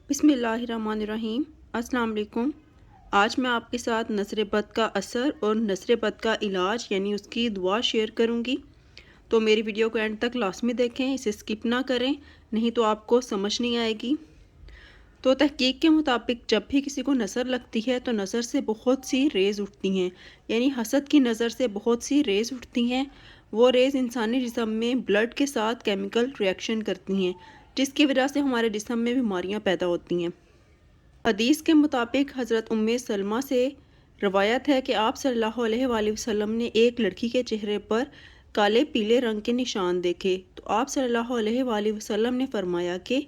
بسم اللہ الرحمن الرحیم۔ السلام علیکم۔ آج میں آپ کے ساتھ نظر بد کا اثر اور نظر بد کا علاج یعنی اس کی دعا شیئر کروں گی، تو میری ویڈیو کو اینڈ تک لازمی دیکھیں، اسے سکپ نہ کریں، نہیں تو آپ کو سمجھ نہیں آئے گی۔ تو تحقیق کے مطابق جب بھی کسی کو نظر لگتی ہے تو نظر سے بہت سی ریز اٹھتی ہیں، یعنی حسد کی نظر سے بہت سی ریز اٹھتی ہیں۔ وہ ریز انسانی جسم میں بلڈ کے ساتھ کیمیکل ریاکشن کرتی ہیں، جس کی وجہ سے ہمارے جسم میں بیماریاں پیدا ہوتی ہیں۔ حدیث کے مطابق حضرت سلمہ سے روایت ہے کہ آپ صلی اللہ علیہ وآلہ وسلم نے ایک لڑکی کے چہرے پر کالے پیلے رنگ کے نشان دیکھے تو آپ صلی اللہ علیہ وآلہ وسلم نے فرمایا کہ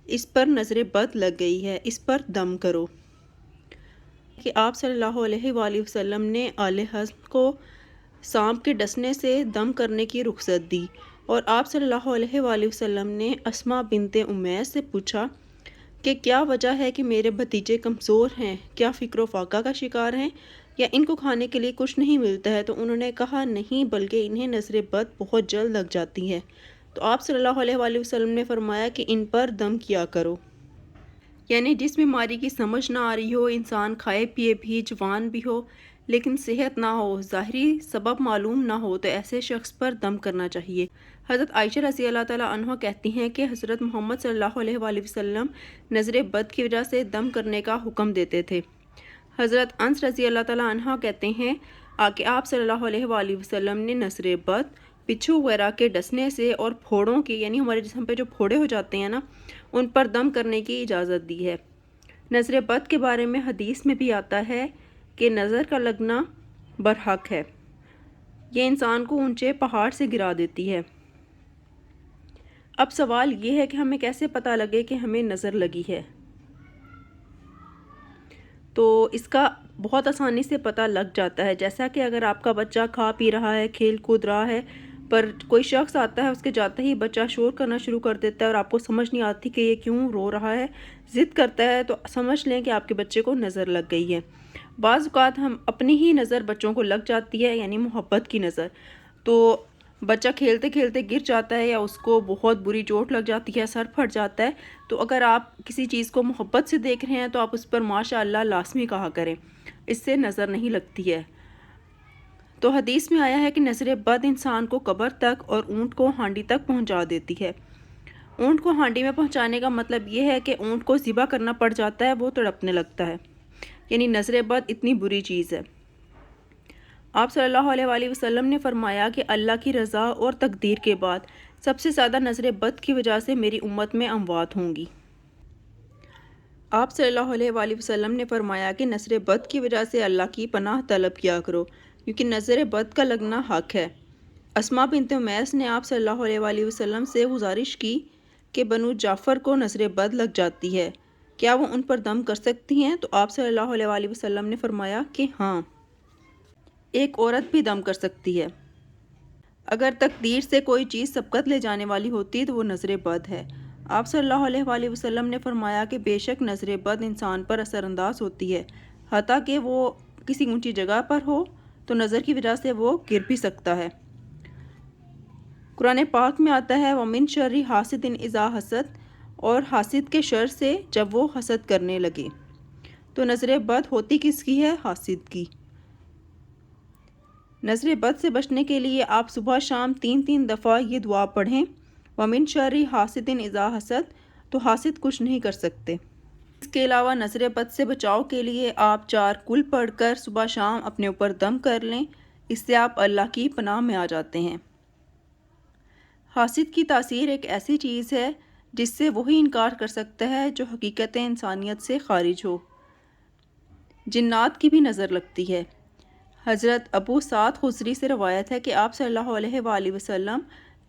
اس پر نظر بد لگ گئی ہے، اس پر دم کرو۔ کہ آپ صلی اللہ علیہ وآلہ وسلم نے آل حزم کو سانپ کے ڈسنے سے دم کرنے کی رخصت دی، اور آپ صلی اللہ علیہ وآلہ وسلم نے اسماء بنت امیس سے پوچھا کہ کیا وجہ ہے کہ میرے بھتیجے کمزور ہیں، کیا فکر و فاقہ کا شکار ہیں، یا ان کو کھانے کے لیے کچھ نہیں ملتا ہے؟ تو انہوں نے کہا نہیں، بلکہ انہیں نظر بد بہت جلد لگ جاتی ہے۔ تو آپ صلی اللہ علیہ وآلہ وسلم نے فرمایا کہ ان پر دم کیا کرو۔ یعنی جس بیماری کی سمجھ نہ آ رہی ہو، انسان کھائے پیے بھی، جوان بھی ہو لیکن صحت نہ ہو، ظاہری سبب معلوم نہ ہو، تو ایسے شخص پر دم کرنا چاہیے۔ حضرت عائشہ رضی اللہ تعالیٰ عنہ کہتی ہیں کہ حضرت محمد صلی اللہ علیہ وآلہ وسلم نظر بد کی وجہ سے دم کرنے کا حکم دیتے تھے۔ حضرت انس رضی اللہ تعالیٰ عنہ کہتے ہیں کہ آپ صلی اللہ علیہ وآلہ وسلم نے نظر بد، بچھو وغیرہ کے ڈسنے سے اور پھوڑوں کے، یعنی ہمارے جسم پہ جو پھوڑے ہو جاتے ہیں نا، ان پر دم کرنے کی اجازت دی ہے۔ نظر بد کے بارے میں حدیث میں بھی آتا ہے کہ نظر کا لگنا برحق ہے، یہ انسان کو اونچے پہاڑ سے گرا دیتی ہے۔ اب سوال یہ ہے کہ ہمیں کیسے پتہ لگے کہ ہمیں نظر لگی ہے؟ تو اس کا بہت آسانی سے پتہ لگ جاتا ہے، جیسا کہ اگر آپ کا بچہ کھا پی رہا ہے، کھیل کود رہا ہے، پر کوئی شخص آتا ہے، اس کے جاتے ہی بچہ شور کرنا شروع کر دیتا ہے اور آپ کو سمجھ نہیں آتی کہ یہ کیوں رو رہا ہے، ضد کرتا ہے، تو سمجھ لیں کہ آپ کے بچے کو نظر لگ گئی ہے۔ بعض اوقات ہم اپنی ہی نظر بچوں کو لگ جاتی ہے، یعنی محبت کی نظر، تو بچہ کھیلتے کھیلتے گر جاتا ہے یا اس کو بہت بری چوٹ لگ جاتی ہے، سر پھٹ جاتا ہے، تو اگر آپ کسی چیز کو محبت سے دیکھ رہے ہیں تو آپ اس پر ماشاء اللہ لازمی کہا کریں، اس سے نظر نہیں لگتی ہے۔ تو حدیث میں آیا ہے کہ نظر بد انسان کو قبر تک اور اونٹ کو ہانڈی تک پہنچا دیتی ہے۔ اونٹ کو ہانڈی میں پہنچانے کا مطلب یہ ہے کہ اونٹ کو ذبح کرنا پڑ جاتا ہے، وہ تڑپنے لگتا ہے، یعنی نظر بد اتنی بری چیز ہے۔ آپ صلی اللہ علیہ وآلہ وسلم نے فرمایا کہ اللہ کی رضا اور تقدیر کے بعد سب سے زیادہ نظر بد کی وجہ سے میری امت میں اموات ہوں گی۔ آپ صلی اللہ علیہ وآلہ وسلم نے فرمایا کہ نظر بد کی وجہ سے اللہ کی پناہ طلب کیا کرو، کیونکہ نظر بد کا لگنا حق ہے۔ اسماء بنت امیس نے آپ صلی اللہ علیہ وآلہ وسلم سے گزارش کی کہ بنو جعفر کو نظر بد لگ جاتی ہے، کیا وہ ان پر دم کر سکتی ہیں؟ تو آپ صلی اللہ علیہ وآلہ وسلم نے فرمایا کہ ہاں، ایک عورت بھی دم کر سکتی ہے۔ اگر تقدیر سے کوئی چیز سبقت لے جانے والی ہوتی تو وہ نظر بد ہے۔ آپ صلی اللہ علیہ وآلہ وسلم نے فرمایا کہ بے شک نظر بد انسان پر اثر انداز ہوتی ہے، حتیٰ کہ وہ کسی اونچی جگہ پر ہو تو نظر کی وجہ سے وہ گر بھی سکتا ہے۔ قرآن پاک میں آتا ہے وَمِن شَرِّ حاسد اذا حسد، اور حاسد کے شر سے جب وہ حسد کرنے لگے۔ تو نظر بد ہوتی کس کی ہے؟ حاسد کی۔ نظر بد سے بچنے کے لیے آپ صبح شام 3 دفعہ یہ دعا پڑھیں، وَمِن شَرِّ حاسد اذا حسد، تو حاسد کچھ نہیں کر سکتے۔ اس کے علاوہ نظر بد سے بچاؤ کے لیے آپ 4 کل پڑھ کر صبح شام اپنے اوپر دم کر لیں، اس سے آپ اللہ کی پناہ میں آ جاتے ہیں۔ حاسد کی تاثیر ایک ایسی چیز ہے جس سے وہی انکار کر سکتا ہے جو حقیقت انسانیت سے خارج ہو۔ جنات کی بھی نظر لگتی ہے۔ حضرت ابو سعد خدری سے روایت ہے کہ آپ صلی اللہ علیہ وآلہ وسلم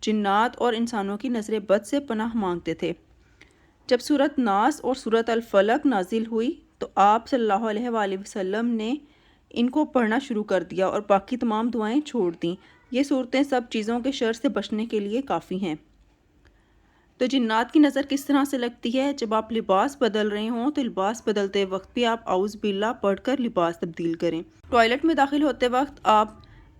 جنات اور انسانوں کی نظر بد سے پناہ مانگتے تھے۔ جب سورۃ ناس اور سورۃ الفلق نازل ہوئی تو آپ صلی اللہ علیہ وآلہ وسلم نے ان کو پڑھنا شروع کر دیا اور باقی تمام دعائیں چھوڑ دیں۔ یہ صورتیں سب چیزوں کے شر سے بچنے کے لیے کافی ہیں۔ تو جنات کی نظر کس طرح سے لگتی ہے؟ جب آپ لباس بدل رہے ہوں تو لباس بدلتے وقت بھی آپ اعوذ باللہ پڑھ کر لباس تبدیل کریں۔ ٹوائلٹ میں داخل ہوتے وقت آپ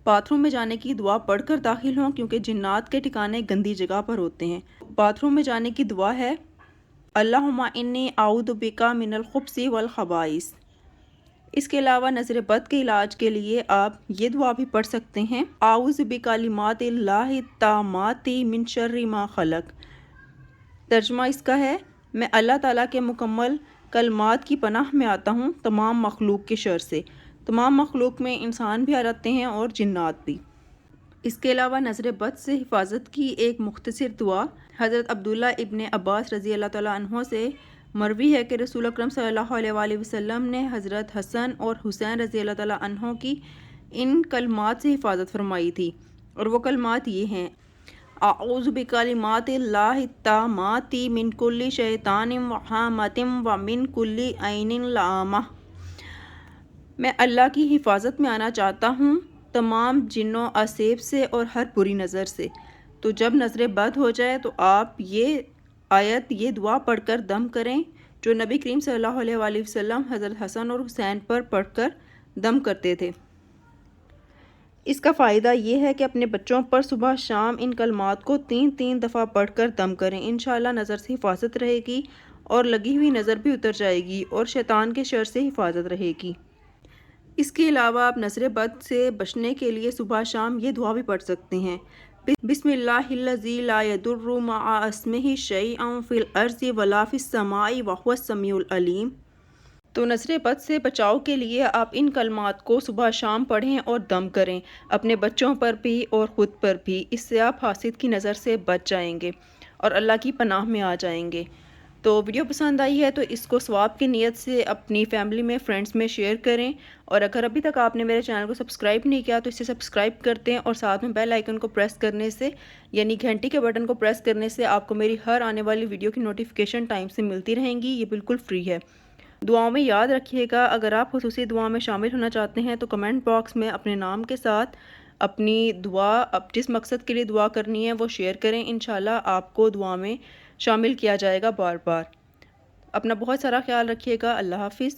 باتھ روم میں جانے کی دعا پڑھ کر داخل ہوں، کیونکہ جنات کے ٹھکانے گندی جگہ پر ہوتے ہیں۔ باتھ روم میں جانے کی دعا ہے اللہم انی اعوذ بک من الخبث والخبائث۔ اس کے علاوہ نظر بد کے علاج کے لیے آپ یہ دعا بھی پڑھ سکتے ہیں، اعوذ بکلمات اللہ التامات من شر ما خلق۔ ترجمہ اس کا ہے، میں اللہ تعالیٰ کے مکمل کلمات کی پناہ میں آتا ہوں تمام مخلوق کے شر سے۔ تمام مخلوق میں انسان بھی آ جاتے ہیں اور جنات بھی۔ اس کے علاوہ نظر بد سے حفاظت کی ایک مختصر دعا حضرت عبداللہ ابن عباس رضی اللہ تعالیٰ عنہ سے مروی ہے کہ رسول اکرم صلی اللہ علیہ وآلہ وسلم نے حضرت حسن اور حسین رضی اللہ تعالیٰ عنہ کی ان کلمات سے حفاظت فرمائی تھی، اور وہ کلمات یہ ہیں، اعوذ بکلمات اللہ التامات من کل شیطان وہامۃ ومن کل عین لامہ۔ میں اللہ کی حفاظت میں آنا چاہتا ہوں تمام جنوں آسیب سے اور ہر بری نظر سے۔ تو جب نظر بد ہو جائے تو آپ یہ آیت، یہ دعا پڑھ کر دم کریں، جو نبی کریم صلی اللہ علیہ وآلہ وسلم حضرت حسن اور حسین پر پڑھ کر دم کرتے تھے۔ اس کا فائدہ یہ ہے کہ اپنے بچوں پر صبح شام ان کلمات کو 3 دفعہ پڑھ کر دم کریں، انشاءاللہ نظر سے حفاظت رہے گی اور لگی ہوئی نظر بھی اتر جائے گی اور شیطان کے شر سے حفاظت رہے گی۔ اس کے علاوہ آپ نظر بد سے بچنے کے لیے صبح شام یہ دعا بھی پڑھ سکتے ہیں، بسم اللہ الذی لا یضر مع اسمہ شیء فی الارض ولا فی السماء وہو السمیع العلیم۔ تو نظر بد سے بچاؤ کے لیے آپ ان کلمات کو صبح شام پڑھیں اور دم کریں، اپنے بچوں پر بھی اور خود پر بھی۔ اس سے آپ حاسد کی نظر سے بچ جائیں گے اور اللہ کی پناہ میں آ جائیں گے۔ تو ویڈیو پسند آئی ہے تو اس کو ثواب کی نیت سے اپنی فیملی میں، فرینڈس میں شیئر کریں، اور اگر ابھی تک آپ نے میرے چینل کو سبسکرائب نہیں کیا تو اسے سبسکرائب کرتے ہیں، اور ساتھ میں بیل آئیکن کو پریس کرنے سے، یعنی گھنٹی کے بٹن کو پریس کرنے سے آپ کو میری ہر آنے والی ویڈیو کی نوٹیفیکیشن ٹائم سے ملتی رہیں گی۔ یہ بالکل فری ہے۔ دعاؤں میں یاد رکھیے گا، اگر آپ خصوصی دعا میں شامل ہونا چاہتے ہیں تو کمنٹ باکس میں اپنے نام کے ساتھ اپنی دعا، جس مقصد کے لیے دعا کرنی ہے وہ شیئر کریں، انشاءاللہ آپ کو دعا میں شامل کیا جائے گا بار بار۔ اپنا بہت سارا خیال رکھیے گا۔ اللہ حافظ۔